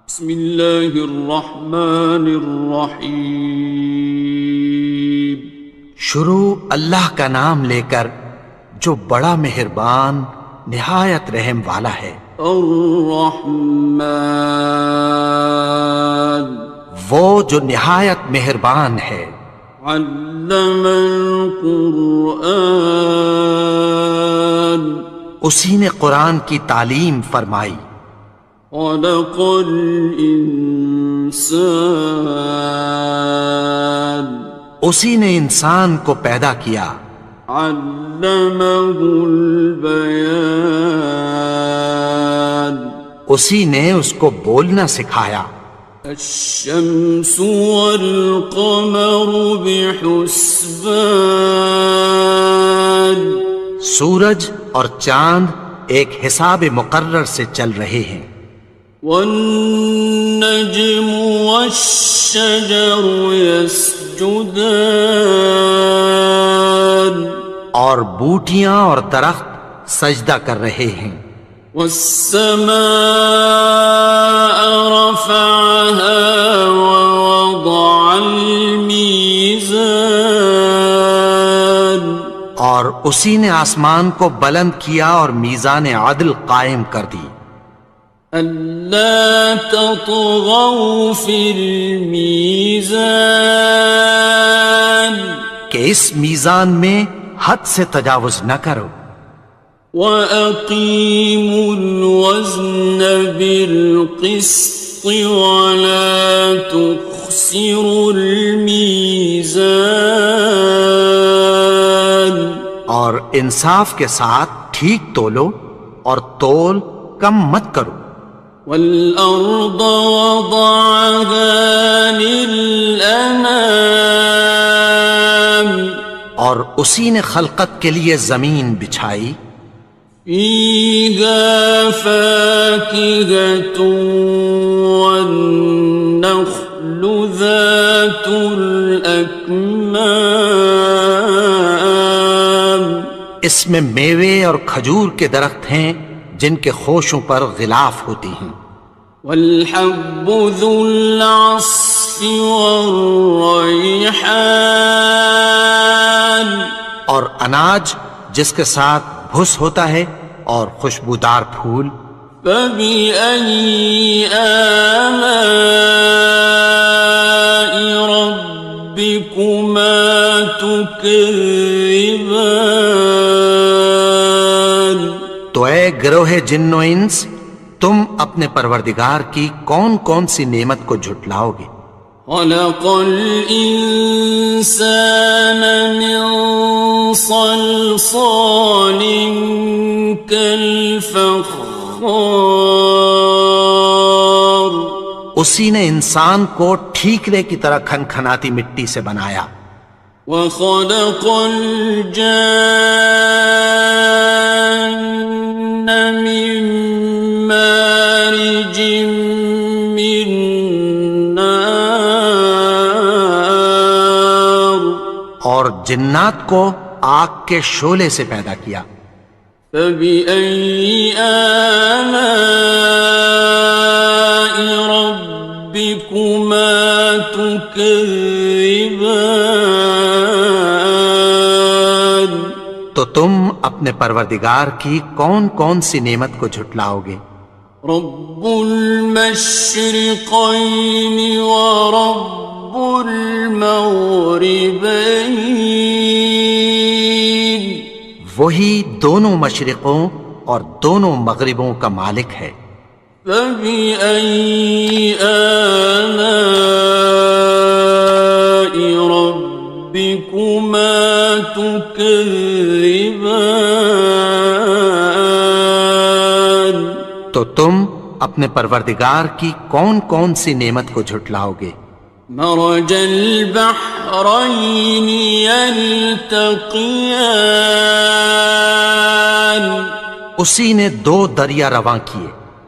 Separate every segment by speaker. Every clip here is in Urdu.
Speaker 1: بسم اللہ الرحمن الرحیم۔
Speaker 2: شروع اللہ کا نام لے کر جو بڑا مہربان نہایت رحم والا ہے۔
Speaker 1: الرحمن،
Speaker 2: وہ جو نہایت مہربان ہے۔
Speaker 1: علم القرآن،
Speaker 2: اسی نے قرآن کی تعلیم فرمائی۔
Speaker 1: خلق الانسان،
Speaker 2: اسی نے انسان کو پیدا کیا۔
Speaker 1: علمہ البیان،
Speaker 2: اسی نے اس کو بولنا سکھایا۔
Speaker 1: الشمس والقمر بحسبان،
Speaker 2: سورج اور چاند ایک حساب مقرر سے چل رہے ہیں۔
Speaker 1: والنجم والشجر يسجدان،
Speaker 2: اور بوٹیاں اور درخت سجدہ کر رہے ہیں۔
Speaker 1: والسماء رفعها ووضع الميزان،
Speaker 2: اور اسی نے آسمان کو بلند کیا اور میزان عدل قائم کر دی۔
Speaker 1: ألا تطغوا في الميزان،
Speaker 2: کہ اس میزان میں حد سے تجاوز نہ کرو۔
Speaker 1: وَأَقِيمُوا الْوَزْنَ بِالْقِسْطِ وَلَا تُخْسِرُوا الْمِيزَانَ،
Speaker 2: اور انصاف کے ساتھ ٹھیک تولو اور تول کم مت کرو۔
Speaker 1: وَالْأَرْضَ وَضَعَهَا لِلْأَنَامِ،
Speaker 2: اور اسی نے خلقت کے لیے زمین بچھائی۔
Speaker 1: فِيهَا فَاكِهَةٌ وَالنَّخْلُ ذَاتُ الْأَكْمَامِ،
Speaker 2: اس میں میوے اور کھجور کے درخت ہیں جن کے خوشوں پر غلاف ہوتی ہیں۔
Speaker 1: وَالْحَبُّ ذُو الْعَصْفِ وَالرَّيْحَانِ،
Speaker 2: اور اناج جس کے ساتھ بھس ہوتا ہے اور خوشبودار پھول۔
Speaker 1: فَبِأَيِّ آلَاءِ رَبِّكُمَا تُكَذِّبَانِ،
Speaker 2: تو اے گروہ جن و انس، تم اپنے پروردگار کی کون کون سی نعمت کو جھٹلاؤ گے؟
Speaker 1: خَلَقَ الْإِنسَانَ مِنْ صَلْصَالٍ كَالْفَخَّارِ،
Speaker 2: اسی نے انسان کو ٹھیکرے کی طرح کھنکھناتی مٹی سے بنایا۔
Speaker 1: وَخَلَقَ الْجَانَّ مِن مَّارِجٍ مِّن نَّارٍ،
Speaker 2: اور جنات کو آگ کے شعلے سے پیدا کیا۔
Speaker 1: فَبِأَيِّ آلَاءِ رَبِّكُمَا تُكَذِّبَانِ،
Speaker 2: تو تم اپنے پروردگار کی کون کون سی نعمت کو جھٹلاؤ گے؟
Speaker 1: رب المشرقین ورب المغربین،
Speaker 2: وہی دونوں مشرقوں اور دونوں مغربوں کا مالک ہے۔
Speaker 1: فَبِأَيِّ آلَاءِ رَبِّكُمَا تُكَذِّبَانِ،
Speaker 2: تو تم اپنے پروردگار کی کون کون سی نعمت کو جھٹلاؤ گے؟
Speaker 1: مرج البحرین یلتقیان،
Speaker 2: اسی نے دو دریا رواں کیے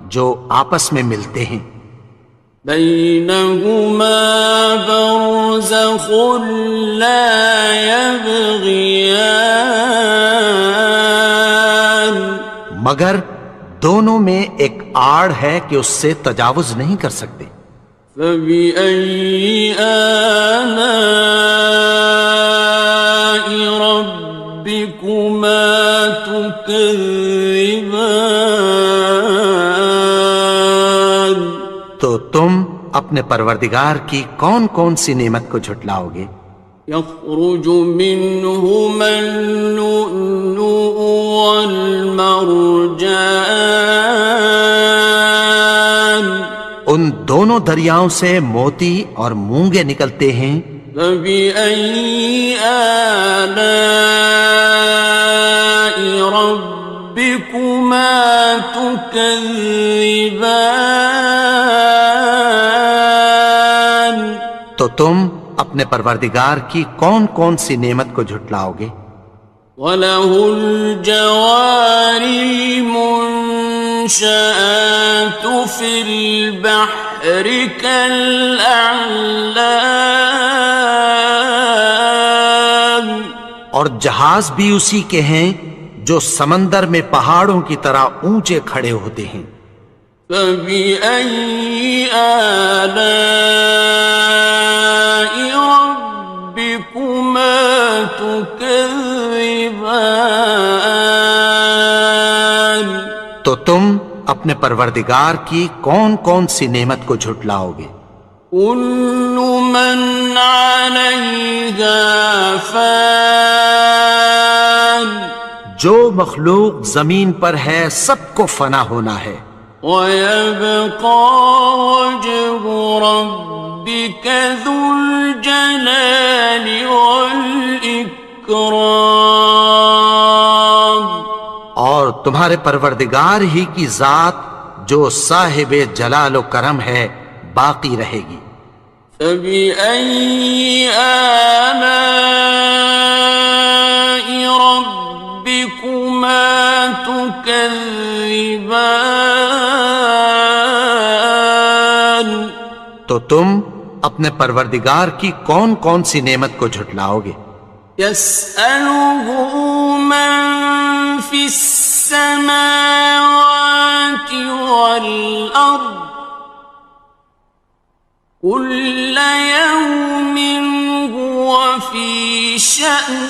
Speaker 2: جو آپس میں ملتے ہیں۔
Speaker 1: بینہما برزخ لا یبغیان،
Speaker 2: مگر دونوں میں ایک آڑ ہے کہ اس سے تجاوز نہیں کر سکتے۔
Speaker 1: فَبِأَيِّ آلَاءِ رَبِّكُمَا تُكَذِّبَانِ؟
Speaker 2: تو تم اپنے پروردگار کی کون کون سی نعمت کو جھٹلاؤ گے؟
Speaker 1: يخرج منهما اللؤلؤ والمرجان،
Speaker 2: ان دونوں دریاؤں سے موتی اور مونگے نکلتے ہیں۔
Speaker 1: فبأي آلاء ربكما تكذبان؟
Speaker 2: تو تم اپنے پروردگار کی کون کون سی نعمت کو جھٹلاؤ گے؟
Speaker 1: وَلَهُ الْجَوَارِ الْمُنشَآتُ فِي الْبَحْرِ كَالْأَعْلَامِ،
Speaker 2: اور جہاز بھی اسی کے ہیں جو سمندر میں پہاڑوں کی طرح اونچے کھڑے ہوتے ہیں۔
Speaker 1: فَبِأَيِّ آلَاءِ رَبِّكُمَا تُكَذِّبَانِ؟
Speaker 2: تو تم اپنے پروردگار کی کون کون سی نعمت کو جھٹلاؤ گے؟
Speaker 1: كُلُّ مَنْ عَلَيْهَا فَانٍ،
Speaker 2: جو مخلوق زمین پر ہے سب کو فنا ہونا ہے۔
Speaker 1: وَيَبْقَى وَجْهُ رَبِّكَ ذُو الْجَلَالِ وَالْإِكْرَامِ،
Speaker 2: اور تمہارے پروردگار ہی کی ذات جو صاحب جلال و کرم ہے باقی رہے گی۔
Speaker 1: فَبِأَيِّ آلَاءِ رَبِّكُمَا تُكَذِّبَانِ؟
Speaker 2: تو تم اپنے پروردگار کی کون کون سی نعمت کو جھٹلاؤ گے؟
Speaker 1: يَسْأَلُهُ مَن فِي السَّمَاوَاتِ وَالْأَرْضِ كُلَّ يَوْمٍ هُوَ فِي شَأْنٍ،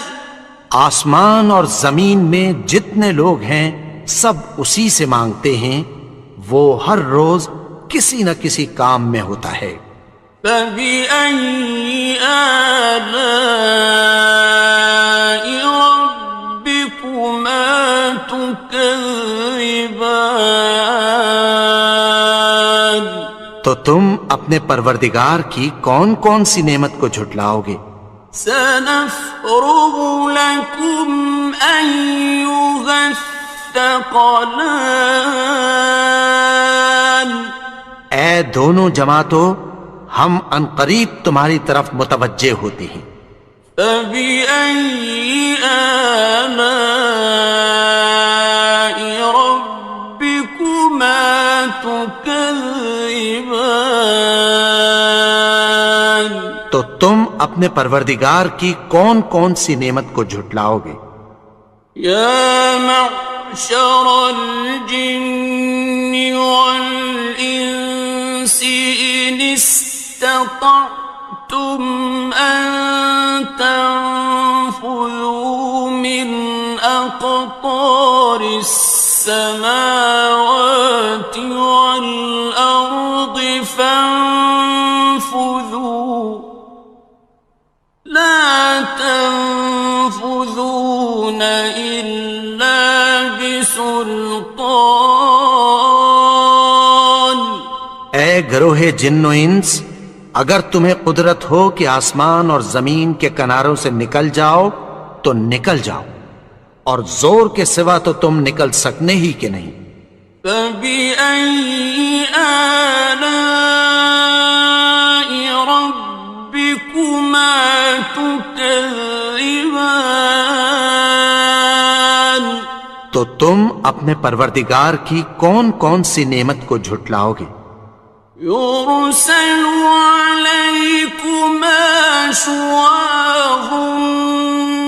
Speaker 2: آسمان اور زمین میں جتنے لوگ ہیں سب اسی سے مانگتے ہیں، وہ ہر روز کسی نہ کسی کام میں ہوتا ہے۔
Speaker 1: فَبِأَيِّ آلَاءِ رَبِّكُمَا تُكَذِّبَانِ؟
Speaker 2: تو تم اپنے پروردگار کی کون کون سی نعمت کو جھٹلاؤ گے؟
Speaker 1: سَنَفْرُغُ لَكُمْ أَيُّهَ الثَّقَلَانِ،
Speaker 2: اے دونوں جماعتوں ہم عنقریب تمہاری طرف متوجہ ہوتے ہیں۔
Speaker 1: فَبِأَيِّ آلَاءِ رَبِّكُمَا تُكَذِّبَانِ؟
Speaker 2: تو تم اپنے پروردگار کی کون کون سی نعمت کو جھٹلاؤ گے؟
Speaker 1: يَا مَعْشَرَ الْجِنِّ وَالْإِنسِ إِنِ اسْتَطَعْتُمْ أَن تَنفُذُوا مِنْ أَقْطَارِ السَّمَاوَاتِ وَالْأَرْضِ فَانفُذُوا لَا تَنفُذُونَ إِلَّا بِسُلْطَانٍ۔
Speaker 2: اے گروہ جن و انس، اگر تمہیں قدرت ہو کہ آسمان اور زمین کے کناروں سے نکل جاؤ تو نکل جاؤ، اور زور کے سوا تو تم نکل سکنے ہی کہ نہیں۔
Speaker 1: فَبِأَيِّ آلَاءِ رَبِّكُمَا تُكَذِّبَانِ؟
Speaker 2: تو تم اپنے پروردگار کی کون کون سی نعمت کو جھٹلاؤ گے؟
Speaker 1: يُرْسَلُ عَلَيْكُمَا شُوَاظٌ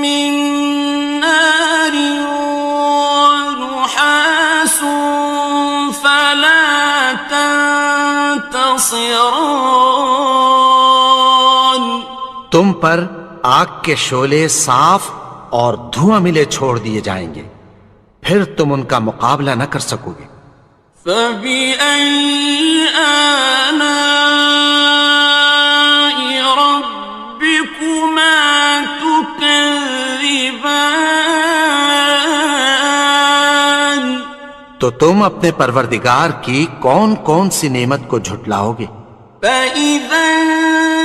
Speaker 1: مِّن نَّارٍ وَنُحَاسٌ ينتصران
Speaker 2: تم پر آگ کے شعلے صاف اور دھواں ملے چھوڑ دیے جائیں گے، پھر تم ان کا مقابلہ نہ کر سکو گے۔
Speaker 1: فبأي آلاء ربكما تكذبان
Speaker 2: تو تم اپنے پروردگار کی کون کون سی نعمت کو جھٹلاؤ گے؟
Speaker 1: فإذا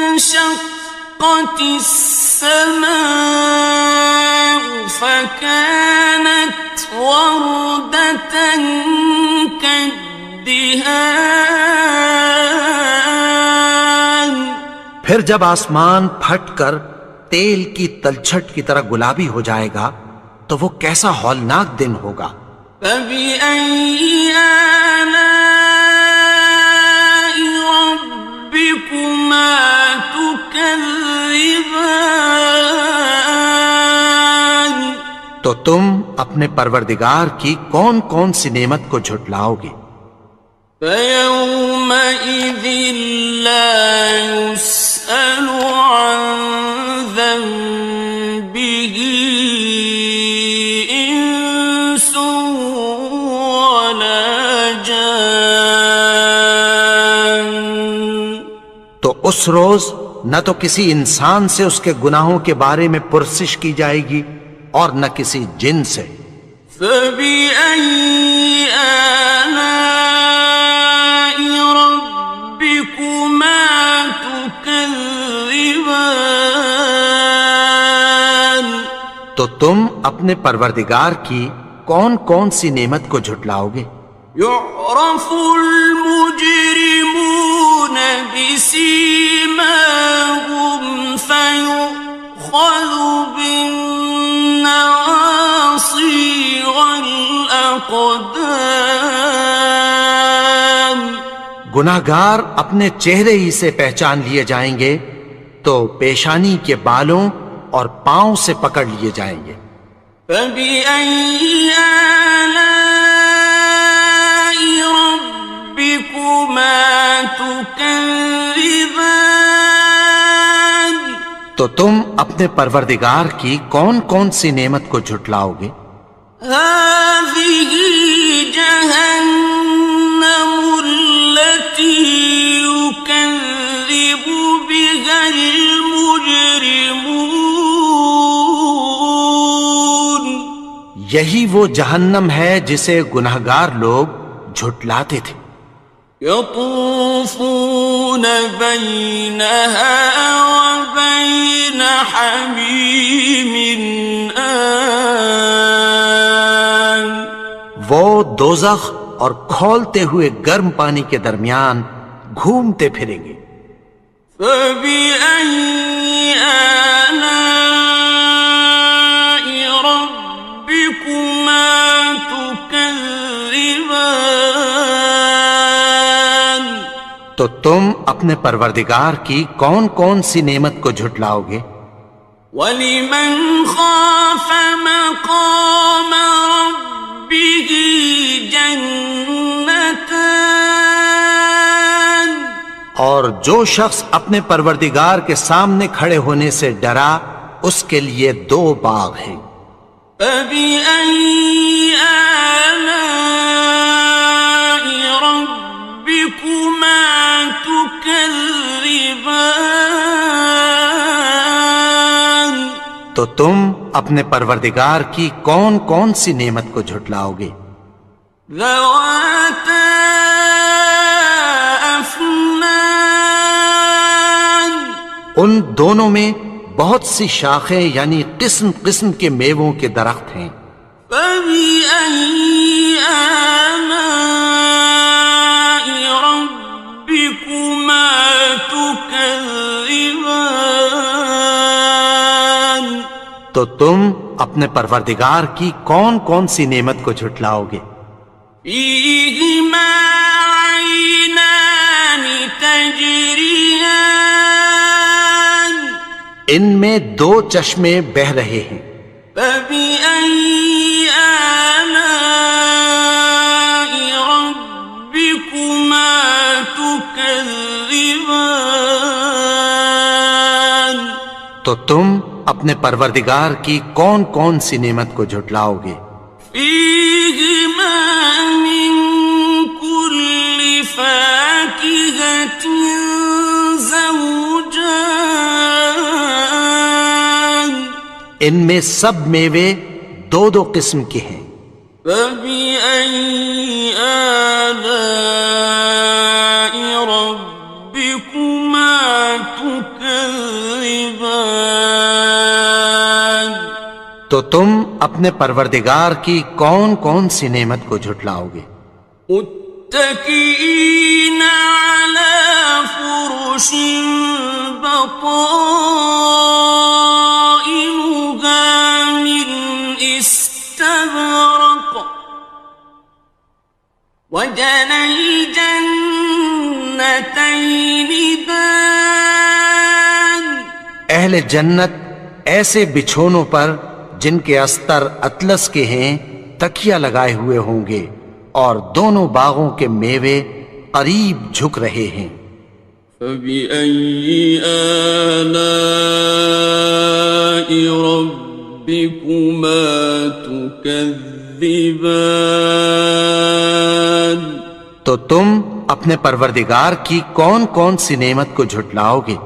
Speaker 1: انشقت السماء فكانت وردة كالدهان
Speaker 2: پھر جب آسمان پھٹ کر تیل کی تلچھٹ کی طرح گلابی ہو جائے گا تو وہ کیسا ہولناک دن ہوگا۔
Speaker 1: فبأي آلاء ربكما تكذبان
Speaker 2: تو تم اپنے پروردگار کی کون کون سی نعمت کو جھٹلاؤ گے؟
Speaker 1: فيومئذ لا يسأل عن ذنبه إنس ولا جان
Speaker 2: تو اس روز نہ تو کسی انسان سے اس کے گناہوں کے بارے میں پرسش کی جائے گی اور نہ کسی جن سے۔
Speaker 1: فبأي آلاء ربكما تكذبان
Speaker 2: تو تم اپنے پروردگار کی کون کون سی نعمت کو جھٹلاؤ گے؟
Speaker 1: يعرف المجرمون بسيماهم فيؤخذ بالنواصي والأقدام
Speaker 2: گناہگار اپنے چہرے ہی سے پہچان لیے جائیں گے تو پیشانی کے بالوں اور پاؤں سے پکڑ لیے جائیں گے۔
Speaker 1: فبأي آلاء ربكما تكذبان
Speaker 2: تو تم اپنے پروردگار کی کون کون سی نعمت کو جھٹلاؤ گے؟
Speaker 1: هذه جهنم التي يكذب بها المجرمون
Speaker 2: یہی وہ جہنم ہے جسے گناہگار لوگ جھٹلاتے تھے۔
Speaker 1: يطوفون بينها وبين حميم آن
Speaker 2: وہ دوزخ اور کھولتے ہوئے گرم پانی کے درمیان گھومتے پھریں گے۔
Speaker 1: فبأي آلاء ربكما تكذبان
Speaker 2: تو تم اپنے پروردگار کی کون کون سی نعمت کو جھٹلاؤ گے؟
Speaker 1: وَلِمَنْ خَافَ مَقَامَ رَبِّهِ جَنَّتَانِ
Speaker 2: اور جو شخص اپنے پروردگار کے سامنے کھڑے ہونے سے ڈرا اس کے لیے دو باغ ہیں۔
Speaker 1: فَبِأَيِّ آلَاءِ رَبِّكُمَا تُكَذِّبَانِ
Speaker 2: تو تم اپنے پروردگار کی کون کون سی نعمت کو جھٹلاؤ گے؟
Speaker 1: ذَوَاتَا أَفْنَانٍ
Speaker 2: ان دونوں میں بہت سی شاخیں یعنی قسم قسم کے میووں کے درخت ہیں۔
Speaker 1: فَبِأَيِّ آلَاءِ رَبِّكُمَا تُكَذِّبَانِ
Speaker 2: تو تم اپنے پروردگار کی کون کون سی نعمت کو جھٹلاؤ گے؟
Speaker 1: فِيهِمَا عَيْنَانِ تَجْرِيَانِ
Speaker 2: ان میں دو چشمے بہہ رہے ہیں۔
Speaker 1: فَبِأَيِّ آلَاءِ رَبِّكُمَا تُكَذِّبَانِ تكذبان
Speaker 2: تو تم اپنے پروردگار کی کون کون سی نعمت کو جھٹلاؤ گے؟
Speaker 1: فيهما من كل فاكهة زوجان
Speaker 2: ان میں سب میوے دو دو قسم کے ہیں۔
Speaker 1: فبأي آلاء ربكما تكذبان
Speaker 2: تو تم اپنے پروردگار کی کون کون سی نعمت کو جھٹلاؤ گے؟
Speaker 1: متكئين على فرش بطائنها من استبرق وجنى الجنتين دان
Speaker 2: اہل جنت ایسے بچھونوں پر جن کے استر اطلس کے ہیں تکیہ لگائے ہوئے ہوں گے، اور دونوں باغوں کے میوے قریب جھک رہے ہیں۔
Speaker 1: فبأي آلاء ربكما تكذبان
Speaker 2: تو تم اپنے پروردگار کی کون کون سی نعمت کو جھٹلاؤ گے؟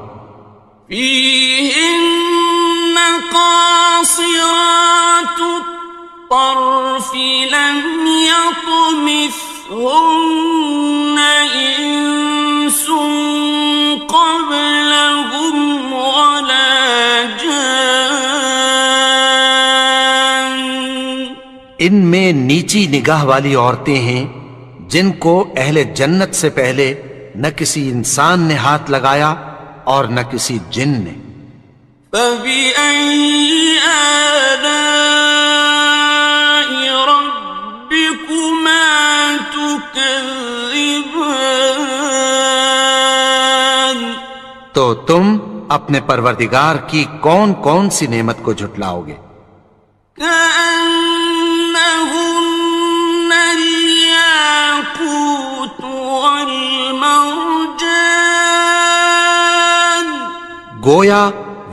Speaker 1: فيهن قاصرات الطرف لم يطمثهن إنس قبلهم ولا جان
Speaker 2: ان میں نیچی نگاہ والی عورتیں ہیں جن کو اہل جنت سے پہلے نہ کسی انسان نے ہاتھ لگایا اور نہ کسی جن نے۔
Speaker 1: فبأي آلاء ربكما تكذبان
Speaker 2: تو تم اپنے پروردگار کی کون کون سی نعمت کو جھٹلاؤ گے؟
Speaker 1: كأنهن الياقوت والمرجان
Speaker 2: گویا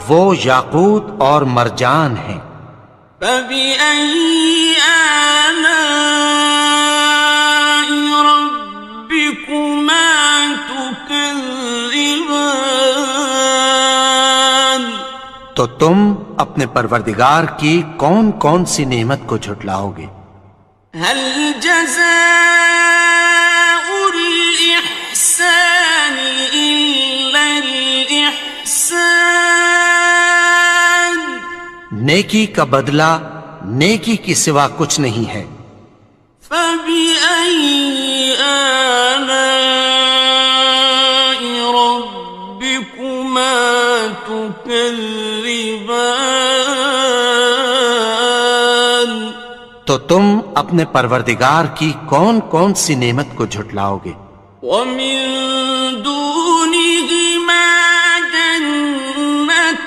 Speaker 2: وہ یاقوت اور مرجان ہیں۔
Speaker 1: فبأي آلاء ربكما تكذبان
Speaker 2: تو تم اپنے پروردگار کی کون کون سی نعمت کو جھٹلاؤ گے؟
Speaker 1: هل جزاء الإحسان إلا الإحسان
Speaker 2: نیکی کا بدلہ نیکی کی سوا کچھ نہیں ہے۔
Speaker 1: فبأي آلاء ربكما تكذبان
Speaker 2: تو تم اپنے پروردگار کی کون کون سی نعمت کو جھٹلاؤ گے؟
Speaker 1: ومن دونهما جنتان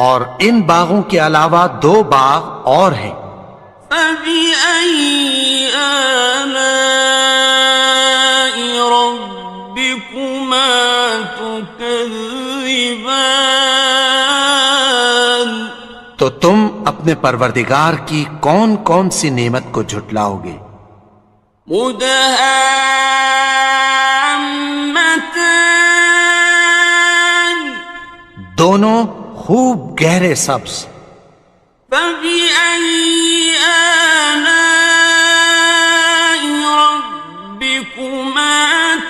Speaker 2: اور ان باغوں کے علاوہ دو باغ اور ہیں۔
Speaker 1: فبأي آلاء ربكما تكذبان
Speaker 2: تو تم اپنے پروردگار کی کون کون سی نعمت کو جھٹلاؤ گے؟
Speaker 1: مدهامتان
Speaker 2: دونوں خوب گہرے سبز۔
Speaker 1: فبأي آلاء ربكما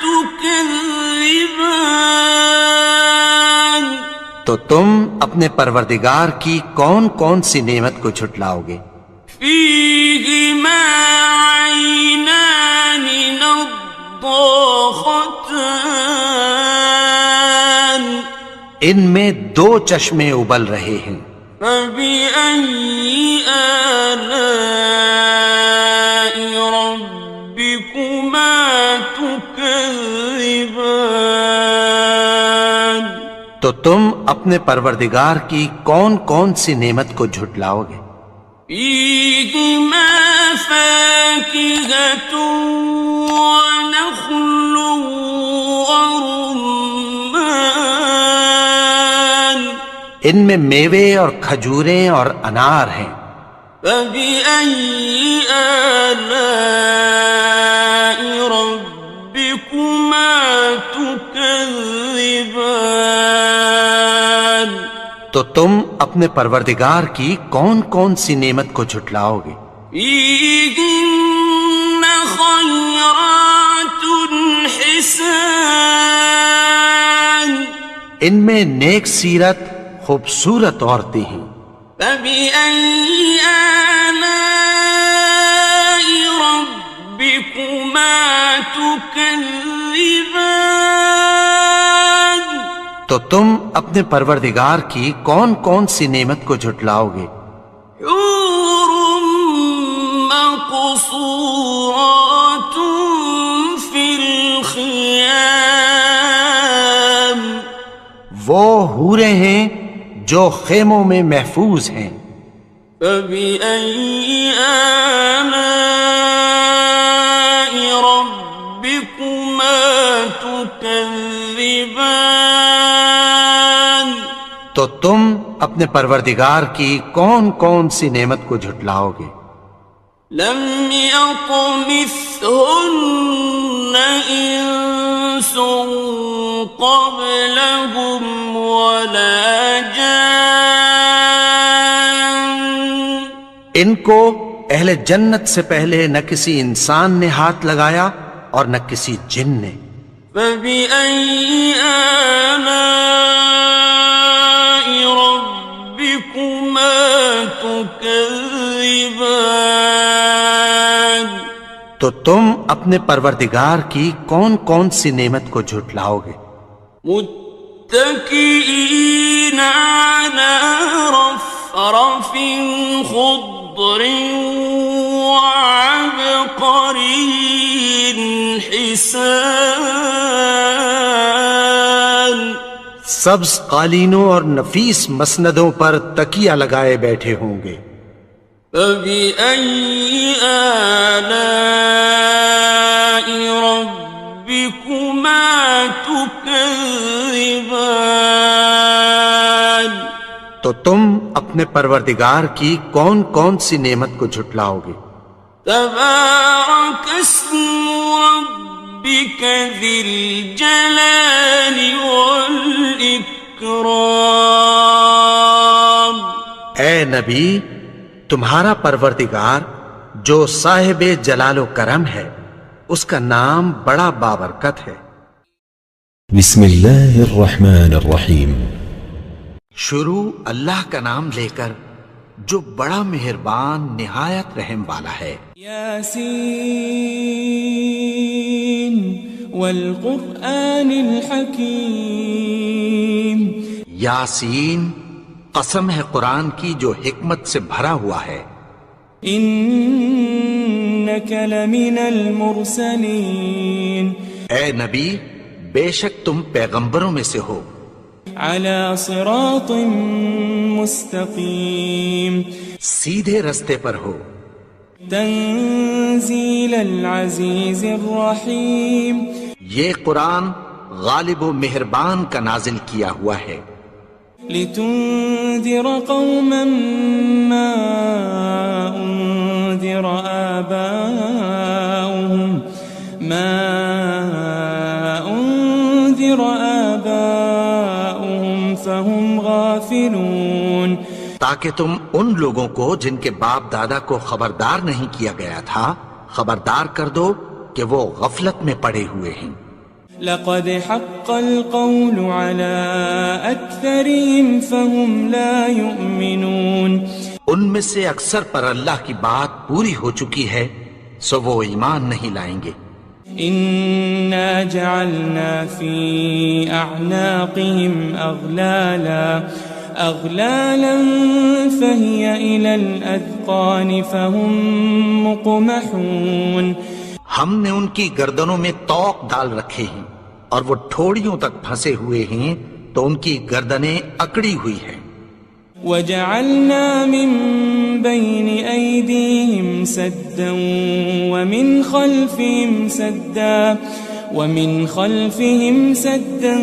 Speaker 1: تكذبان
Speaker 2: تو تم اپنے پروردگار کی کون کون سی نعمت کو جھٹلاؤ گے؟
Speaker 1: فيهما عينان نضاختان
Speaker 2: ان میں دو چشمے ابل رہے ہیں۔
Speaker 1: فبأي آلاء ربكما تكذبان
Speaker 2: تو تم اپنے پروردگار کی کون کون سی نعمت کو جھٹلاؤ گے؟
Speaker 1: فيهما فاكهة ونخل ورمان
Speaker 2: ان میں میوے اور کھجوریں اور انار ہیں.
Speaker 1: فبأي آلاء ربكما تكذبان
Speaker 2: تو تم اپنے پروردگار کی کون کون سی نعمت کو جھٹلاؤ گے؟
Speaker 1: فيهن خيرات حسان
Speaker 2: ان میں نیک سیرت خوبصورت عورتیں ہیں.
Speaker 1: فبأي آلاء ربكما تكذبان
Speaker 2: تو تم اپنے پروردگار کی کون کون سی نعمت کو جھٹلاؤ گے؟
Speaker 1: حور مقصورات في الخيام
Speaker 2: وہ حوریں ہیں جو خیموں میں محفوظ ہیں.
Speaker 1: فبأي آلاء ربكما تكذبان
Speaker 2: تو تم اپنے پروردگار کی کون کون سی نعمت کو جھٹلاؤ گے؟
Speaker 1: لم يطمثهن إنس قبلهم ولا جان
Speaker 2: ان کو اہل جنت سے پہلے نہ کسی انسان نے ہاتھ لگایا اور نہ کسی جن نے.
Speaker 1: فبأي آلاء ربكما تكذبان
Speaker 2: تو تم اپنے پروردگار کی کون کون سی نعمت کو جھٹلاؤ گے؟
Speaker 1: متكئين على رفرف خضر وعبقري حسان
Speaker 2: سبز قالینوں اور نفیس مسندوں پر تکیہ لگائے بیٹھے ہوں گے.
Speaker 1: فبأي آلاء ربكما تكذبان
Speaker 2: تو تم اپنے پروردگار کی کون کون سی نعمت کو جھٹلاؤ گے؟
Speaker 1: تبارك اسم ربك ذي الجلال والإكرام
Speaker 2: اے نبی، تمہارا پروردگار جو صاحب جلال و کرم ہے اس کا نام بڑا بابرکت ہے.
Speaker 3: بسم اللہ الرحمن الرحیم.
Speaker 2: شروع اللہ کا نام لے کر جو بڑا مہربان نہایت رحم والا ہے.
Speaker 4: یاسین والقرآن الحکیم.
Speaker 2: یاسین، قسم ہے قرآن کی جو حکمت سے بھرا ہوا ہے.
Speaker 4: انک لمن المرسلین.
Speaker 2: اے نبی، بے شک تم پیغمبروں میں سے ہو.
Speaker 4: علی صراط مستقیم.
Speaker 2: سیدھے رستے پر ہو.
Speaker 4: تنزیل العزیز الرحیم.
Speaker 2: یہ قرآن غالب و مہربان کا نازل کیا ہوا ہے.
Speaker 4: لتنذر قوما ما انذر آباؤهم فهم غافلون.
Speaker 2: تاکہ تم ان لوگوں کو جن کے باپ دادا کو خبردار نہیں کیا گیا تھا خبردار کر دو کہ وہ غفلت میں پڑے ہوئے ہیں.
Speaker 4: لقد حق القول على أكثرهم فهم لا يؤمنون.
Speaker 2: ان میں سے اکثر پر اللہ کی بات پوری ہو چکی ہے سو وہ ایمان نہیں لائیں گے.
Speaker 4: إنا جعلنا في أعناقهم أغلالا فهي إلى الأذقان فهم مقمحون.
Speaker 2: ہم نے ان کی گردنوں میں طوق ڈال رکھے ہیں اور وہ ٹھوڑیوں تک پھنسے ہوئے ہیں تو ان کی گردنیں اکڑی ہوئی ہیں.
Speaker 4: وجعلنا من بين أيديهم سدا ومن خلفهم سدا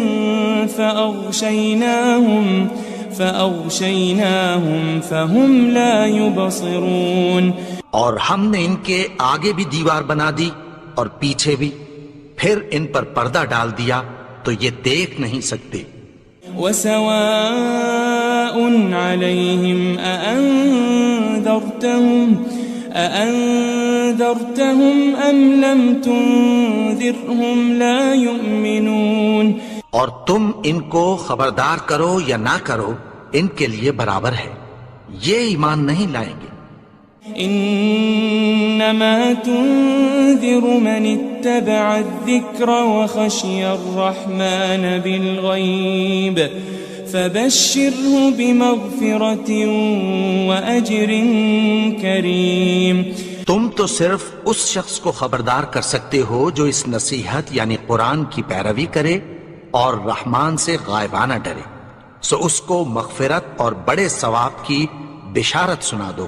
Speaker 4: فأغشيناهم فهم لا يبصرون.
Speaker 2: اور ہم نے ان کے آگے بھی دیوار بنا دی اور پیچھے بھی، پھر ان پر پردہ ڈال دیا تو یہ دیکھ نہیں سکتے.
Speaker 4: وسواء عليهم أأنذرتهم أم لم تنذرهم لا يؤمنون.
Speaker 2: اور تم ان کو خبردار کرو یا نہ کرو، ان کے لیے برابر ہے، یہ ایمان نہیں لائیں گے.
Speaker 4: انما تنذر من اتبع الذکر وخشی الرحمن بالغیب فبشره بمغفرة وأجر کریم.
Speaker 2: تم تو صرف اس شخص کو خبردار کر سکتے ہو جو اس نصیحت یعنی قرآن کی پیروی کرے اور رحمان سے غائبانہ ڈرے، سو اس کو مغفرت اور بڑے ثواب کی بشارت سنا دو.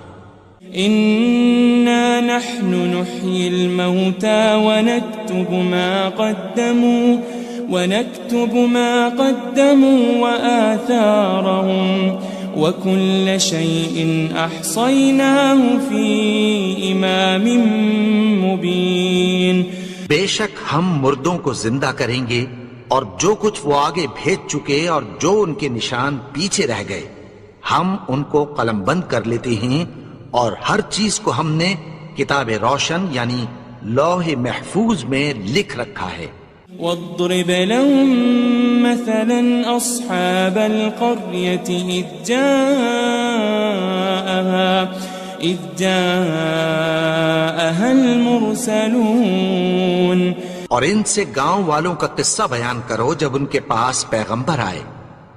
Speaker 4: إنا نحن نحيي الموتى ونكتب ما قدموا وآثارهم وكل شيء أحصيناه في إمام مبين.
Speaker 2: بے شک ہم مردوں کو زندہ کریں گے اور جو کچھ وہ آگے بھیج چکے اور جو ان کے نشان پیچھے رہ گئے ہم ان کو قلم بند کر لیتے ہیں، اور ہر چیز کو ہم نے کتاب روشن یعنی لوح محفوظ میں لکھ رکھا ہے.
Speaker 4: واضرب لهم مثلا أصحاب القرية إذ جاءها المرسلون.
Speaker 2: اور ان سے گاؤں والوں کا قصہ بیان کرو جب ان کے پاس پیغمبر آئے.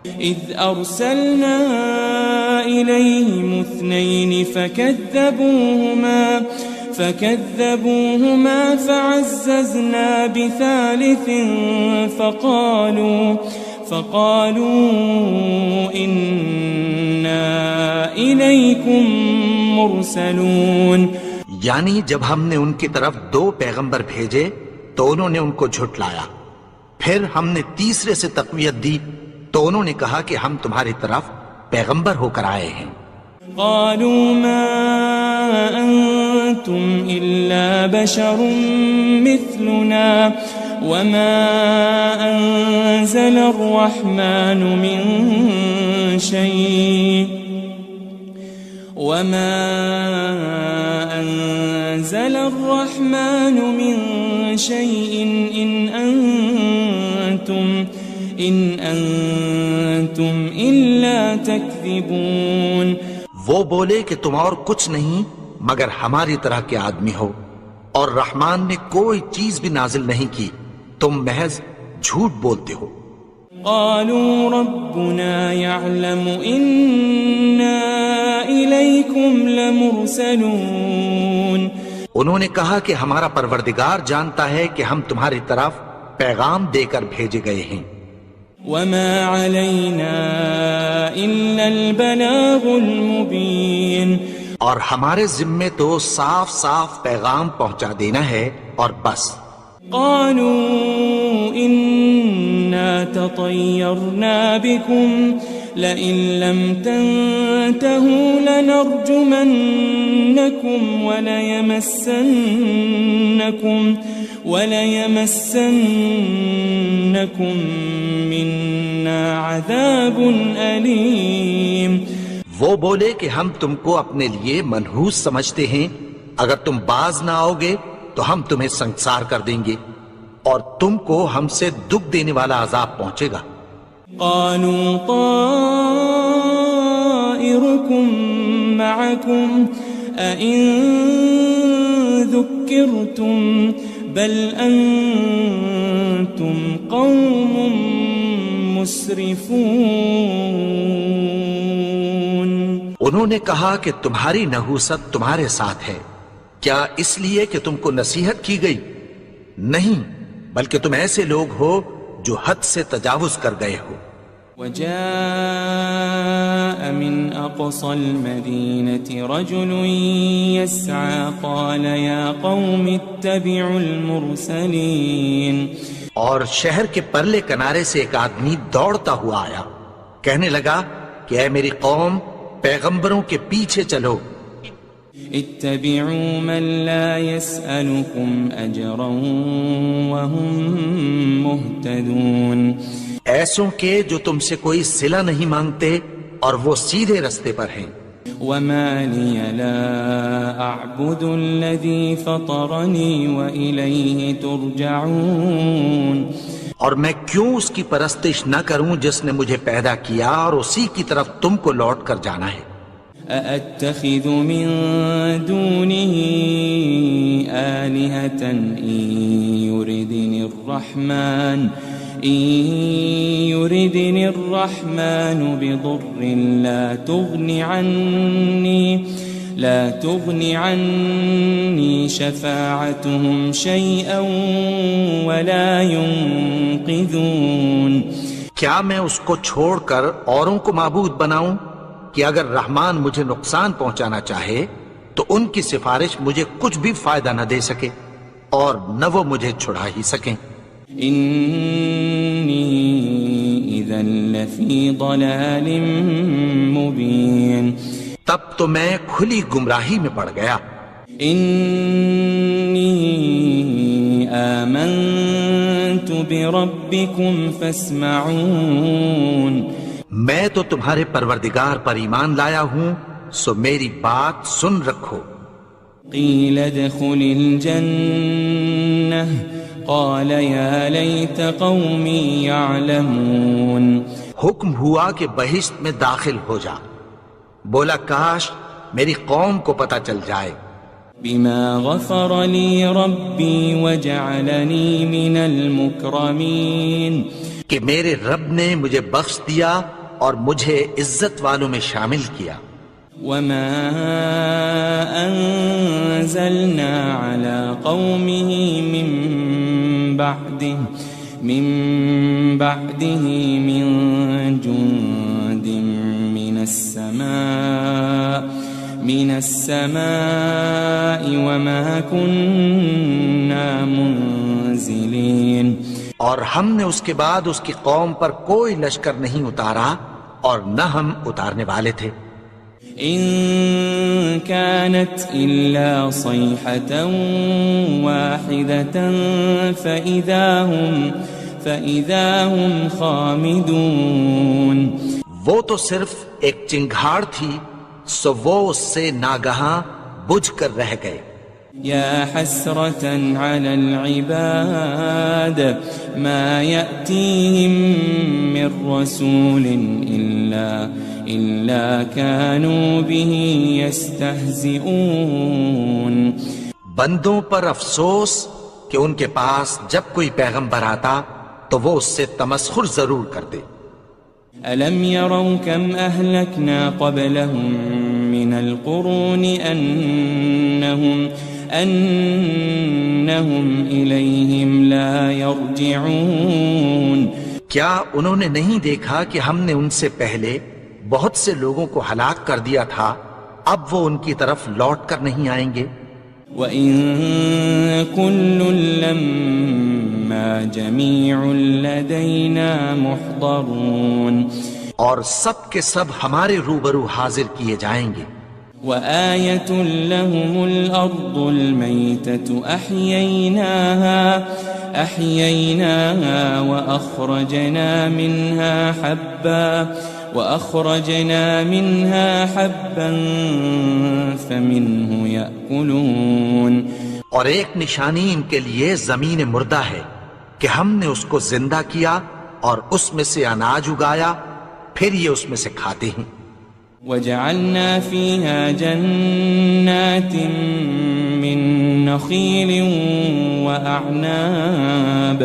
Speaker 4: إذ أرسلنا إليهم 2 فكذبوهما فعززنا بثالث فقالوا إنا إليكم مرسلون.
Speaker 2: یعنی جب ہم نے ان کی طرف 2 پیغمبر بھیجے تو انہوں نے ان کو جھٹلایا، پھر ہم نے تیسرے سے تقویت دی تو انہوں نے کہا کہ ہم تمہاری طرف پیغمبر ہو کر آئے ہیں.
Speaker 4: قالوا ما أنتم إلا بشر مثلنا وما أنزل الرحمن من شيء إن أنتم إلا تكذبون.
Speaker 2: وہ بولے کہ تم اور کچھ نہیں مگر ہماری طرح کے آدمی ہو، اور رحمان نے کوئی چیز بھی نازل نہیں کی، تم محض جھوٹ بولتے ہو.
Speaker 4: قالوا ربنا يعلم إنا إليكم لمرسلون.
Speaker 2: انہوں نے کہا کہ ہمارا پروردگار جانتا ہے کہ ہم تمہاری طرف پیغام دے کر بھیجے گئے ہیں.
Speaker 4: وما علينا إلا البلاغ المبين.
Speaker 2: اور ہمارے ذمے تو صاف صاف پیغام پہنچا دینا ہے اور بس.
Speaker 4: قالوا إنا تطيرنا بكم لئن لم تنتهوا لنرجمنكم وليمسنكم منا عذاب أليم.
Speaker 2: وہ بولے کہ ہم تم کو اپنے لیے منحوس سمجھتے ہیں، اگر تم باز نہ آؤ گے تو ہم تمہیں سنگسار کر دیں گے اور تم کو ہم سے دکھ دینے والا عذاب پہنچے گا.
Speaker 4: قالوا طائركم معكم أئن ذكرتم بل أنتم قوم مسرفون.
Speaker 2: انہوں نے کہا کہ تمہاری نحوست تمہارے ساتھ ہے، کیا اس لیے کہ تم کو نصیحت کی گئی؟ نہیں، بلکہ تم ایسے لوگ ہو جو حد سے تجاوز کر گئے ہو.
Speaker 4: وجاء من أقصى المدينة رجل يسعى قال يا قوم اتبعوا المرسلين.
Speaker 2: اور شہر کے پرلے کنارے سے ایک آدمی دوڑتا ہوا آیا، کہنے لگا کہ اے میری قوم، پیغمبروں کے پیچھے چلو.
Speaker 4: اتبعوا من لا يسألكم أجرا وهم مهتدون.
Speaker 2: ایسوں کے جو تم سے کوئی صلہ نہیں مانگتے اور وہ سیدھے رستے پر ہیں.
Speaker 4: وما لي لا أعبد الذي فطرني وإليه ترجعون.
Speaker 2: اور میں کیوں اس کی پرستش نہ کروں جس نے مجھے پیدا کیا اور اسی کی طرف تم کو لوٹ کر جانا ہے.
Speaker 4: أأتخذ من دونه آلهة إن يردني الرحمن بضر لا تغني عني شفاعتهم شيئا ولا ينقذون.
Speaker 2: کیا میں اس کو چھوڑ کر اوروں کو معبود بناؤں کہ اگر رحمان مجھے نقصان پہنچانا چاہے تو ان کی سفارش مجھے کچھ بھی فائدہ نہ دے سکے اور نہ وہ مجھے چھڑا ہی سکیں.
Speaker 4: انی اذا لفی ضلال مبین.
Speaker 2: تب تو میں کھلی گمراہی میں پڑ گیا.
Speaker 4: انی آمنت بربکم فاسمعون.
Speaker 2: میں تو تمہارے پروردگار پر ایمان لایا ہوں، سو میری بات سن رکھو.
Speaker 4: قیل ادخل الجنہ قال یا لیت قومی یعلمون.
Speaker 2: حکم ہوا کہ بہشت میں داخل ہو جا. بولا کاش میری قوم کو پتہ چل جائے.
Speaker 4: بما غفر لی ربی وجعلنی من المکرمین.
Speaker 2: کہ میرے رب نے مجھے بخش دیا اور مجھے عزت والوں میں شامل کیا.
Speaker 4: وما انزلنا على قومه من بعده من جند من السماء وما كنا منزلين.
Speaker 2: اور ہم نے اس کے بعد اس کی قوم پر کوئی لشکر نہیں اتارا اور نہ ہم اتارنے والے تھے.
Speaker 4: ان كانت الا صيحة واحدة فإذا هم خامدون.
Speaker 2: وہ تو صرف ایک چنگھاڑ تھی، سو وہ اس سے ناگہاں بجھ کر رہ گئے.
Speaker 4: يا حسرة على العباد ما يأتيهم من رسول إلا كانوا به يستهزئون.
Speaker 2: بندوں پر افسوس کہ ان کے پاس جب کوئی پیغمبر آتا تو وہ اس سے تمسخر ضرور کرتے.
Speaker 4: ألم يروا كم أهلكنا قبلهم من القرون أنهم إليهم لا يرجعون.
Speaker 2: کیا انہوں نے نہیں دیکھا کہ ہم نے ان سے پہلے بہت سے لوگوں کو ہلاک کر دیا تھا، اب وہ ان کی طرف لوٹ کر نہیں آئیں گے.
Speaker 4: وَإِن كُلٌّ لَمَّا جَمِيعٌ لَدَيْنَا مُحْضَرُونَ. اور سب کے سب ہمارے روبرو حاضر کیے جائیں گے. وَآيَةٌ لَهُمُ الْأَرْضُ الْمَيْتَةُ أَحْيَيْنَاهَا وَأَخْرَجْنَا مِنْهَا حَبًّا فَمِنْهُ يَأْكُلُونَ.
Speaker 2: اور ایک نشانی ان کے لیے زمین مردہ ہے کہ ہم نے اس کو زندہ کیا اور اس میں سے اناج اگایا، پھر یہ اس میں سے کھاتے ہیں.
Speaker 4: وَجَعَلْنَا فِيهَا جَنَّاتٍ مِّن نَخِيلٍ وَأَعْنَابٍ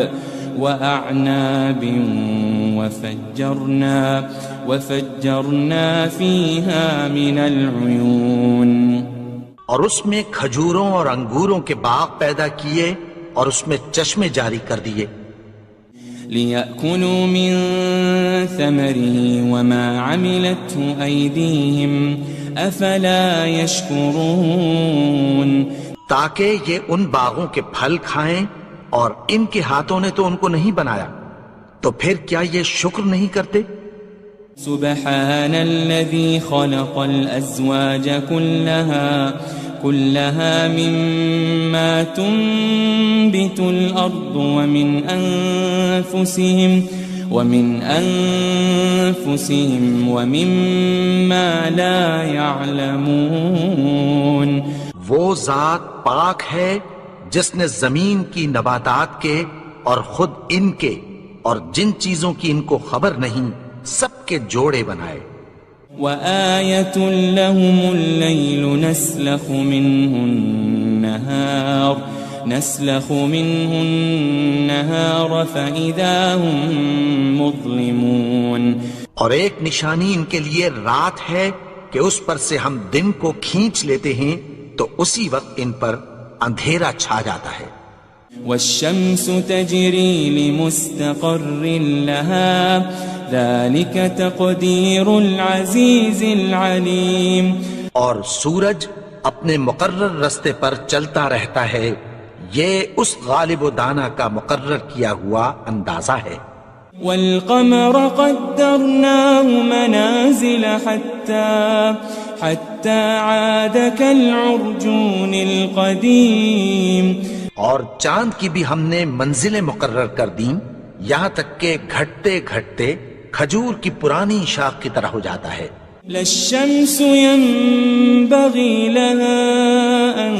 Speaker 4: وَفَجَّرْنَا فِيهَا مِنَ الْعُيُونِ.
Speaker 2: اور اس میں کھجوروں اور انگوروں کے باغ پیدا کیے اور اس میں چشمے جاری کر دیے.
Speaker 4: ليأكلوا من ثمره وما عملته أيديهم أفلا يشكرون
Speaker 2: تاکہ یہ ان باغوں کے پھل کھائیں اور ان کے ہاتھوں نے تو ان کو نہیں بنایا، تو پھر کیا یہ شکر نہیں کرتے؟
Speaker 4: سبحان الذي خلق الأزواج كلها مما تنبت الأرض ومن أنفسهم ومما لا يعلمون
Speaker 2: وہ ذات پاک ہے جس نے زمین کی نباتات کے اور خود ان کے اور جن چیزوں کی ان کو خبر نہیں سب کے جوڑے بنائے۔
Speaker 4: وآية لهم الليل نسلخ منه النهار فإذا هم مظلمون،
Speaker 2: اور ایک نشانی ان کے لیے رات ہے کہ اس پر سے ہم دن کو کھینچ لیتے ہیں تو اسی وقت ان پر اندھیرا چھا جاتا ہے۔
Speaker 4: والشمس تجري لمستقر لها ذلك تقدير العزيز العليم،
Speaker 2: اور سورج اپنے مقرر رستے پر چلتا رہتا ہے، یہ اس غالب و دانا کا مقرر کیا ہوا اندازہ ہے۔
Speaker 4: والقمر قدرناه منازل حتى عاد كالعرجون القديم،
Speaker 2: اور چاند کی بھی ہم نے منزلیں مقرر کر دیں یہاں تک کہ گھٹتے گھٹتے کھجور کی پرانی شاخ کی طرح ہو جاتا ہے۔
Speaker 4: لا الشمس ينبغي لها أن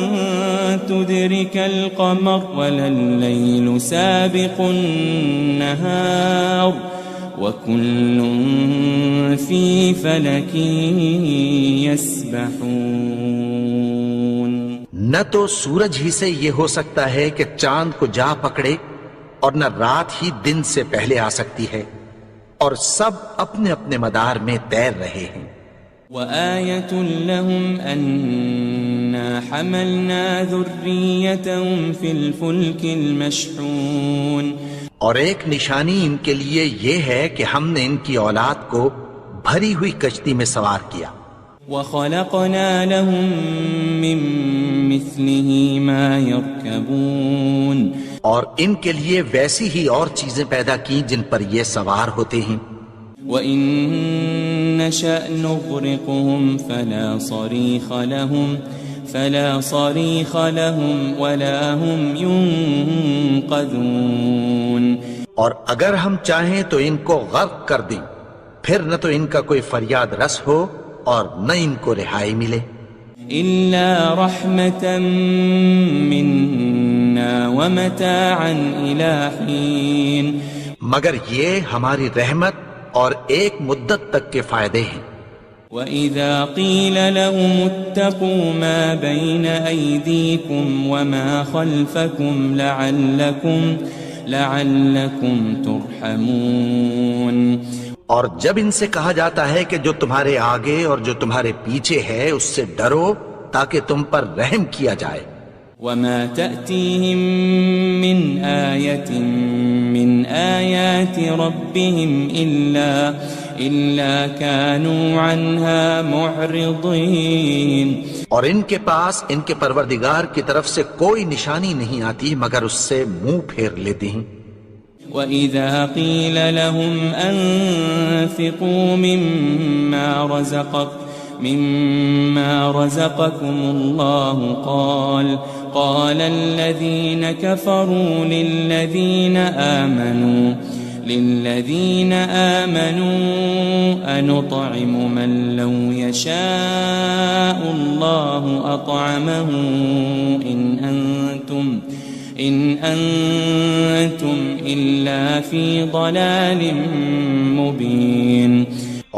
Speaker 4: تدرك القمر ولا الليل سابق النهار وكل في فلك يسبحون۔
Speaker 2: نہ تو سورج ہی سے یہ ہو سکتا ہے کہ چاند کو جا پکڑے، اور نہ رات ہی دن سے پہلے آ سکتی ہے، اور سب اپنے اپنے مدار میں تیر رہے ہیں۔
Speaker 4: وآية لهم أنا حملنا ذريتهم في الفلك المشحون،
Speaker 2: اور ایک نشانی ان کے لیے یہ ہے کہ ہم نے ان کی اولاد کو بھری ہوئی کشتی میں سوار کیا۔
Speaker 4: وخلقنا لهم من مثله ما يركبون،
Speaker 2: اور ان کے لیے ویسی ہی اور چیزیں پیدا کی جن پر یہ سوار ہوتے ہیں۔
Speaker 4: وَإِن نَّشَأْ نُغْرِقْهُمْ فَلَا صَرِيخَ لَهُمْ وَلَا هُمْ يُنقَذُونَ،
Speaker 1: اور اگر ہم چاہیں تو ان کو غرق کر دیں، پھر نہ تو ان کا کوئی فریاد رس ہو اور نہ ان کو رہائی ملے۔
Speaker 4: إِلَّا رَحْمَةً مِّنَّا وَمَتَاعًا إِلَى حِينٍ،
Speaker 2: مگر یہ ہماری رحمت اور ایک مدت تک کے فائدے ہیں۔
Speaker 4: وَإِذَا قِيلَ لَهُمُ اتَّقُوا مَا بَيْنَ أَيْدِيكُمْ وَمَا خَلْفَكُمْ لَعَلَّكُمْ تُرْحَمُونَ،
Speaker 2: اور جب ان سے کہا جاتا ہے کہ جو تمہارے آگے اور جو تمہارے پیچھے ہے اس سے ڈرو تاکہ تم پر رحم کیا جائے۔
Speaker 4: وَمَا تَأْتِيهِم مِّنْ آيَةٍ مِّنْ آيَاتِ رَبِّهِمْ إِلَّا كَانُوا عَنْهَا مُعْرِضِينَ،
Speaker 2: اور ان کے پاس ان کے پروردگار کی طرف سے کوئی نشانی نہیں آتی مگر اس سے منہ پھیر لیتے ہیں۔
Speaker 4: وَإِذَا قِيلَ لَهُمْ أَنفِقُوا مِمَّا رَزَقَكُمُ اللَّهُ قَالَ الَّذِينَ كَفَرُوا لِلَّذِينَ آمَنُوا أَنُطْعِمُ مَن لَّوْ يَشَاءُ اللَّهُ أَطْعَمَهُ إِنْ أَنْتُمْ إِلَّا فِي ضَلَالٍ مُبِينٍ،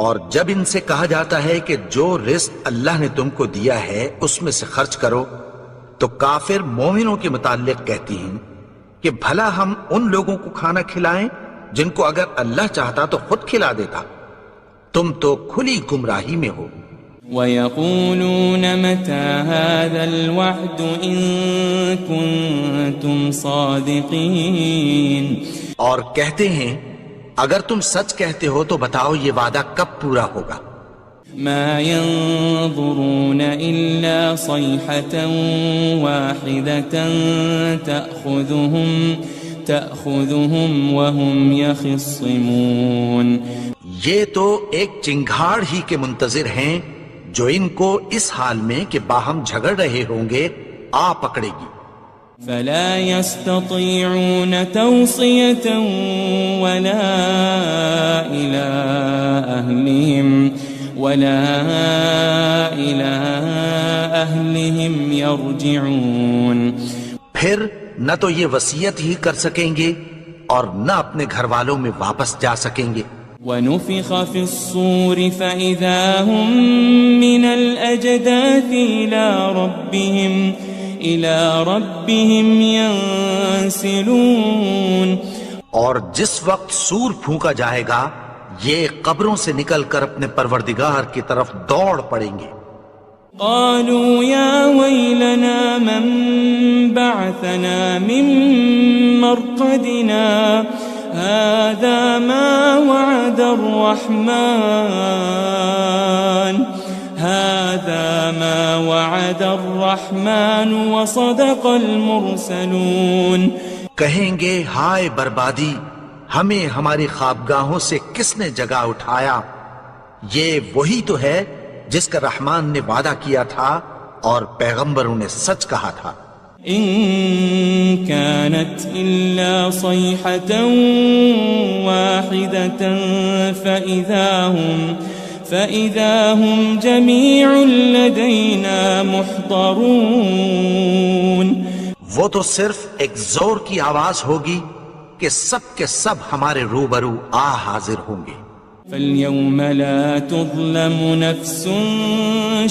Speaker 2: اور جب ان سے کہا جاتا ہے کہ جو رزق اللہ نے تم کو دیا ہے اس میں سے خرچ کرو، تو کافر مومنوں کے متعلق کہتی ہیں کہ بھلا ہم ان لوگوں کو کھانا کھلائیں جن کو اگر اللہ چاہتا تو خود کھلا دیتا، تم تو کھلی گمراہی میں ہو۔
Speaker 4: وَيَقُولُونَ مَتَى هَذَا الْوَعْدُ إِن كُنتُمْ صَادِقِينَ،
Speaker 1: اور کہتے ہیں اگر تم سچ کہتے ہو تو بتاؤ یہ وعدہ کب پورا ہوگا؟
Speaker 4: ما ينظرون إلا صيحة واحدة تأخذهم وهم يخصمون.
Speaker 1: یہ تو ایک چنگھاڑ ہی کے منتظر ہیں جو ان کو اس حال میں کہ باہم جھگڑ رہے ہوں گے آ پکڑے گی.
Speaker 4: فلا يستطيعون توصية ولا إلى أهلهم يرجعون.
Speaker 1: پھر نہ تو یہ وصیت ہی کر سکیں گے اور نہ اپنے گھر والوں میں واپس جا سکیں گے.
Speaker 4: ونفخ في الصور فإذا هم من الأجداث إلى ربهم ينسلون.
Speaker 1: اور جس وقت سور پھونکا جائے گا یہ قبروں سے نکل کر اپنے پروردگار کی طرف دوڑ پڑیں گے.
Speaker 4: قالوا يا ويلنا من بعثنا من مرقدنا هذا ما وعد الرحمن وصدق المرسلون.
Speaker 1: کہیں گے ہائے بربادی، ہمیں ہماری خوابگاہوں سے کس نے جگا اٹھایا؟ یہ وہی تو ہے جس کا رحمان نے وعدہ کیا تھا اور پیغمبروں نے سچ کہا تھا.
Speaker 4: ان كانت الا صيحة واحدة فإذا هم جميع لدينا محضرون.
Speaker 1: وہ تو صرف ایک زور کی آواز ہوگی کہ سب کے سب ہمارے روبرو آ حاضر ہوں گے.
Speaker 4: فاليوم لا تظلم نفس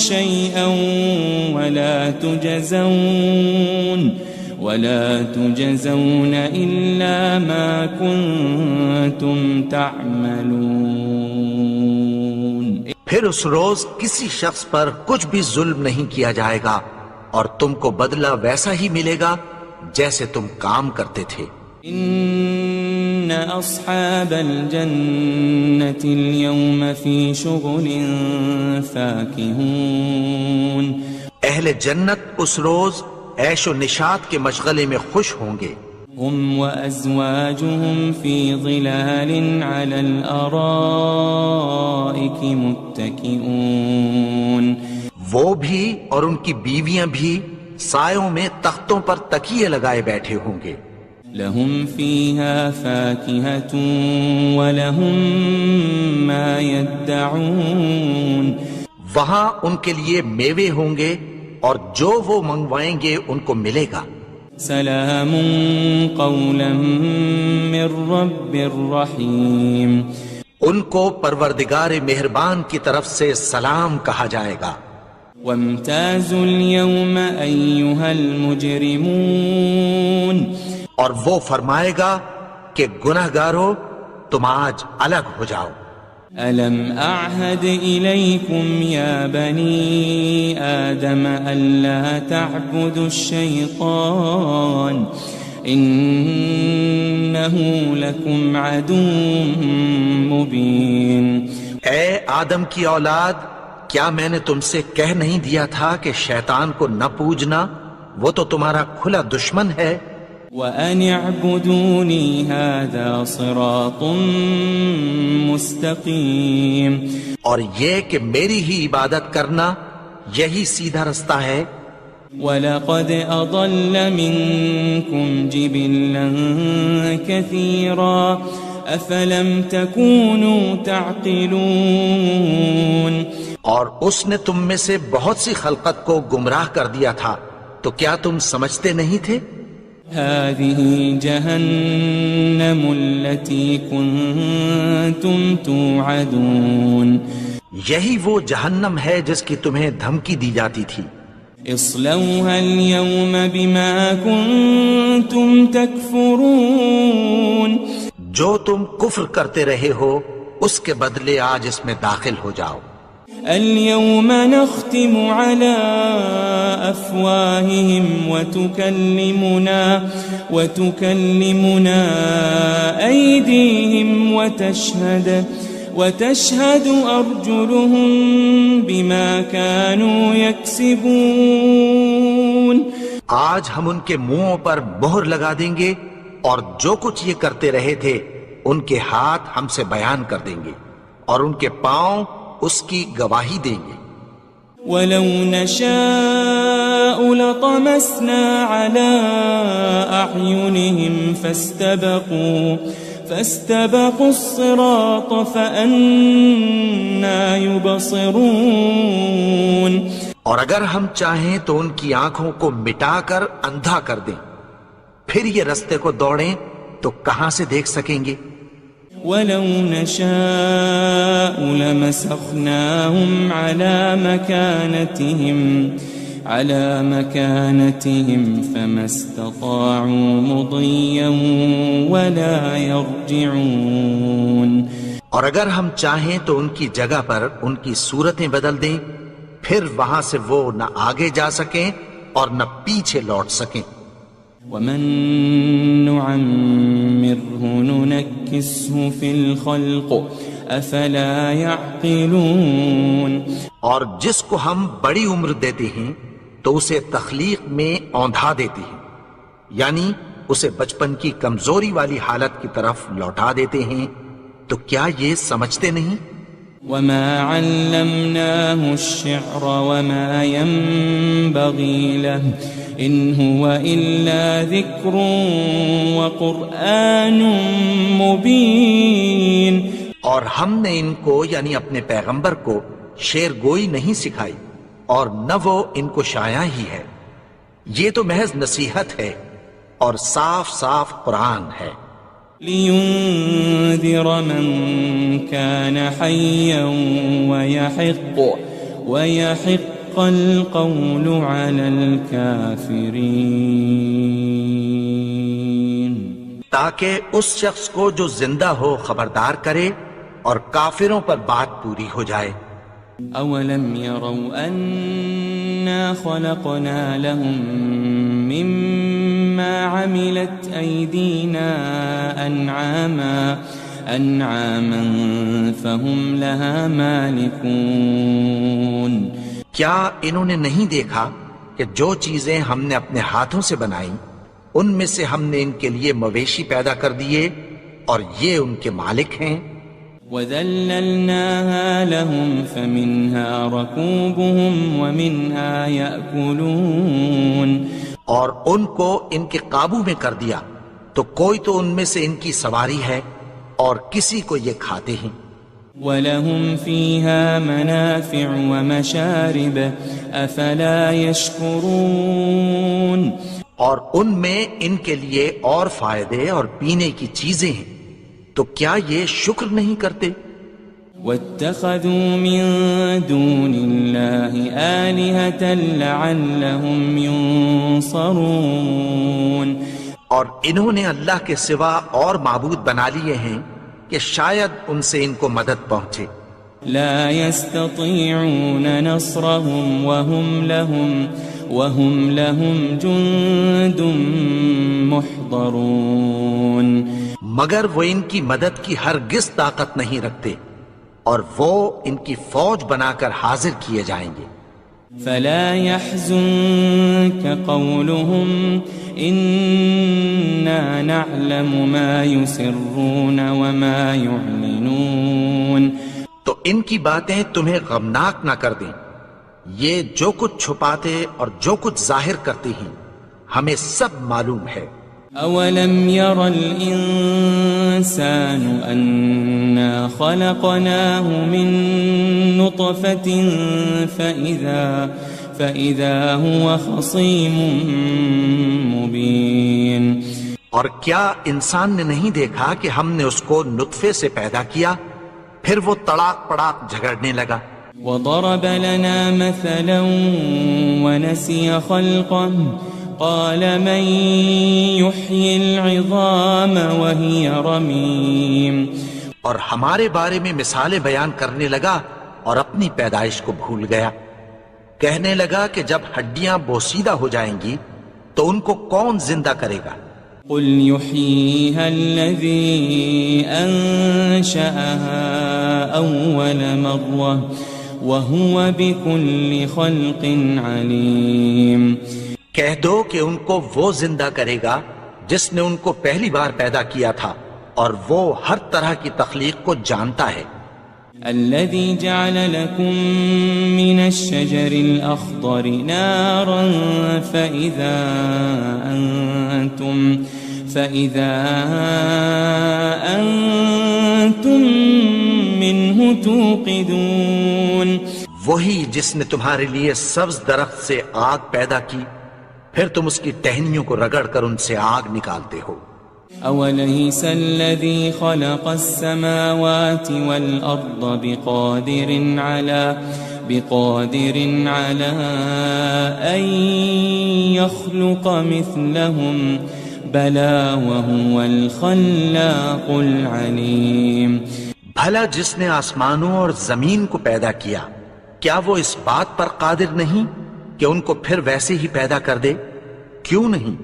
Speaker 4: شيئا ولا تجزون إلا ما كنتم تعملون.
Speaker 1: پھر اس روز کسی شخص پر کچھ بھی ظلم نہیں کیا جائے گا اور تم کو بدلہ ویسا ہی ملے گا جیسے تم کام کرتے تھے.
Speaker 4: ان اصحاب الجنة اليوم في شغل فاكهون.
Speaker 1: اہل جنت اس روز عیش و نشاط کے مشغلے میں خوش ہوں گے.
Speaker 4: هم وازواجهم في ظلال على الارائك متكئون.
Speaker 1: وہ بھی اور ان کی بیویاں بھی سایوں میں تختوں پر تکیے لگائے بیٹھے ہوں گے.
Speaker 4: لهم فيها فاكهة ولهم ما يدعون.
Speaker 1: وہاں ان کے لیے میوے ہوں گے اور جو وہ منگوائیں گے ان کو ملے گا.
Speaker 4: سلام قولا من رب الرحیم.
Speaker 1: ان کو پروردگار مہربان کی طرف سے سلام کہا جائے گا.
Speaker 4: وامتازوا اليوم أيها المجرمون.
Speaker 1: اور وہ فرمائے گا کہ گنہگارو تم آج الگ ہو جاؤ.
Speaker 4: ألم أعهد إليكم يا بني آدم ألا تعبدوا الشيطان إنه لكم عدو مبين.
Speaker 1: اے آدم کی اولاد، کیا میں نے تم سے کہہ نہیں دیا تھا کہ شیطان کو نہ پوجنا؟ وہ تو تمہارا کھلا دشمن ہے.
Speaker 4: وَأَنِ اعْبُدُونِي هَذَا صِرَاطٌ مُسْتَقِيمٌ.
Speaker 1: اور یہ کہ میری ہی عبادت کرنا یہی سیدھا رستہ ہے.
Speaker 4: وَلَقَدْ أَضَلَّ مِنْكُمْ جِبِلًّا كَثِيرًا أَفَلَمْ تَكُونُوا تَعْقِلُونَ.
Speaker 1: اور اس نے تم میں سے بہت سی خلقت کو گمراہ کر دیا تھا، تو کیا تم سمجھتے نہیں تھے؟
Speaker 4: هذه جهنم التي كنتم توعدون.
Speaker 1: یہی وہ جہنم ہے جس کی تمہیں دھمکی دی جاتی تھی.
Speaker 4: اصلوها اليوم بما كنتم تكفرون.
Speaker 1: جو تم کفر کرتے رہے ہو اس کے بدلے آج اس میں داخل ہو جاؤ.
Speaker 4: اليوم نختم على أفواههم وتكلمنا أيديهم وتشهد أرجلهم بما كانوا يكسبون.
Speaker 1: آج ہم ان کے منہوں پر مہر لگا دیں گے اور جو کچھ یہ کرتے رہے تھے ان کے ہاتھ ہم سے بیان کر دیں گے اور ان کے پاؤں اس کی گواہی دیں گے.
Speaker 4: وَلَوْ نَشَاءُ لَطَمَسْنَا عَلَىٰ أَعْيُنِهِمْ فَاسْتَبَقُوا الصِّرَاطَ فَأَنَّىٰ يُبْصِرُونَ.
Speaker 1: اور اگر ہم چاہیں تو ان کی آنکھوں کو مٹا کر اندھا کر دیں، پھر یہ رستے کو دوڑیں تو کہاں سے دیکھ سکیں گے.
Speaker 4: وَلَوْ نَشَاءُ لَمَسَخْنَاهُمْ عَلَىٰ مَكَانَتِهِمْ فَمَا اسْتَطَاعُوا مُضِيًّا وَلَا يَرْجِعُونَ.
Speaker 1: اور اگر ہم چاہیں تو ان کی جگہ پر ان کی صورتیں بدل دیں، پھر وہاں سے وہ نہ آگے جا سکیں اور نہ پیچھے لوٹ سکیں.
Speaker 4: وَمَن نُعَمِّرْهُ نُنَكِّسْهُ فِي الْخَلْقِ أَفَلَا يَعْقِلُونَ.
Speaker 1: اور جس کو ہم بڑی عمر دیتے ہیں تو اسے تخلیق میں اوندھا دیتے ہیں، یعنی اسے بچپن کی کمزوری والی حالت کی طرف لوٹا دیتے ہیں. تو کیا یہ سمجھتے نہیں؟
Speaker 4: وَمَا عَلَّمْنَاهُ الشِّعْرَ وَمَا يَنبَغِي لَهُ إِنْ هُوَ إِلَّا ذِكْرٌ وَقُرْآنٌ مُبِينٌ.
Speaker 1: اور ہم نے ان کو یعنی اپنے پیغمبر کو شعر گوئی نہیں سکھائی اور نہ وہ ان کو شایع ہی ہے، یہ تو محض نصیحت ہے اور صاف صاف قرآن ہے.
Speaker 4: لِيُنذِرَ مَن كَانَ حَيًّا وَيَحِقَّ الْقَوْلُ عَلَى الْكَافِرِينَ.
Speaker 1: تاکہ اس شخص کو جو زندہ ہو خبردار کرے اور کافروں پر بات پوری ہو جائے.
Speaker 4: أَوَلَمْ يَرَوْا أَنَّا خَلَقْنَا لَهُم مِّمَّا عَمِلَتْ أَيْدِينَا أَنْعَامًا فَهُمْ لَهَا مَالِكُونَ.
Speaker 1: کیا انہوں نے نہیں دیکھا کہ جو چیزیں ہم نے اپنے ہاتھوں سے بنائیں ان میں سے ہم نے ان کے لیے مویشی پیدا کر دیے اور یہ ان کے مالک ہیں.
Speaker 4: وَذَلَّلْنَاهَا لَهُمْ فَمِنْهَا رَكُوبُهُمْ وَمِنْهَا يَأْكُلُونَ. اور ان کو ان کے قابو میں کر دیا تو کوئی تو ان میں سے ان کی سواری ہے اور کسی کو یہ کھاتے ہیں. وَلَهُمْ فِيهَا مَنَافِعُ وَمَشَارِبُ أَفَلَا يَشْكُرُونَ.
Speaker 1: اور ان میں ان کے لیے اور فائدے اور پینے کی چیزیں ہیں، تو کیا یہ شکر نہیں کرتے؟
Speaker 4: وَاتَّخَذُوا مِن دُونِ اللَّهِ آلِهَةً لَعَلَّهُمْ يُنصَرُونَ.
Speaker 1: اور انہوں نے اللہ کے سوا اور معبود بنا لیے ہیں کہ شاید ان سے ان کو مدد پہنچے.
Speaker 4: لا يستطيعون نصرهم وهم لهم جند محضرون.
Speaker 1: مگر وہ ان کی مدد کی ہرگز طاقت نہیں رکھتے اور وہ ان کی فوج بنا کر حاضر کیے جائیں گے.
Speaker 4: فلا يحزنك قولهم إنا نعلم ما يسرون وما يعلنون.
Speaker 1: تو ان کی باتیں تمہیں غمناک نہ کر دیں، یہ جو کچھ چھپاتے اور جو کچھ ظاہر کرتے ہیں ہمیں سب معلوم ہے.
Speaker 4: أولم ير الإنسان أنا خلقناه من نطفة فإذا هو خصيم مبين.
Speaker 1: اور کیا انسان نے نہیں دیکھا کہ ہم نے اس کو نطفے سے پیدا کیا پھر وہ تڑاک پڑاک جھگڑنے لگا.
Speaker 4: وضرب لنا مثلا ونسي خلقه قال من يحيي العظام وهي رميم.
Speaker 1: اور ہمارے بارے میں مثالیں بیان کرنے لگا اور اپنی پیدائش کو بھول گیا. کہنے لگا کہ جب ہڈیاں بوسیدہ ہو جائیں گی تو ان کو کون زندہ کرے گا؟
Speaker 4: قل يحييها الذي أنشأها أول مرة وهو بكل خلق عليم.
Speaker 1: کہہ دو کہ ان کو وہ زندہ کرے گا جس نے ان کو پہلی بار پیدا کیا تھا اور وہ ہر طرح کی تخلیق کو جانتا ہے.
Speaker 4: الذي جعل لكم من الشجر الأخضر نارا فإذا أنتم منه توقدون.
Speaker 1: وہی جس نے تمہارے لیے سبز درخت سے آگ پیدا کی پھر تم اس کی ٹہنیوں کو رگڑ کر ان سے آگ نکالتے ہو.
Speaker 4: أوليس الذي خلق السماوات والأرض بقادر على أن يخلق مثلهم بلى وهو الخلاق العليم.
Speaker 1: بھلا جس نے آسمانوں اور زمین کو پیدا کیا کیا وہ اس بات پر قادر نہیں کہ ان کو پھر ویسے ہی پیدا کر دے؟ کیوں نہیں؟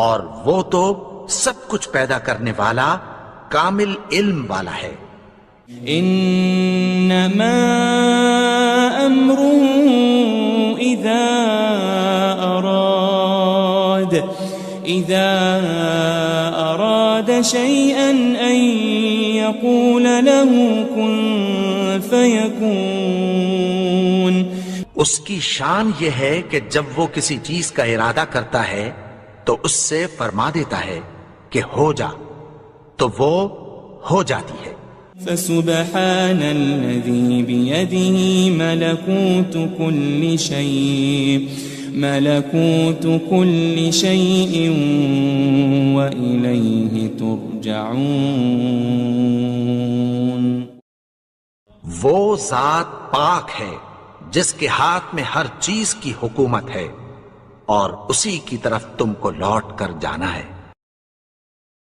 Speaker 1: اور وہ تو سب کچھ پیدا کرنے والا کامل علم والا ہے.
Speaker 4: انما امره اذا اراد شيئا ان يقول له كن فيكون.
Speaker 1: اس کی شان یہ ہے کہ جب وہ کسی چیز کا ارادہ کرتا ہے تو اس سے فرما دیتا ہے کہ ہو جا تو وہ ہو جاتی ہے.
Speaker 4: فسبحان الذي بيده ملكوت كل شيء وإليه ترجعون.
Speaker 1: وہ ذات پاک ہے جس کے ہاتھ میں ہر چیز کی حکومت ہے اور اسی کی طرف تم کو لوٹ کر جانا ہے.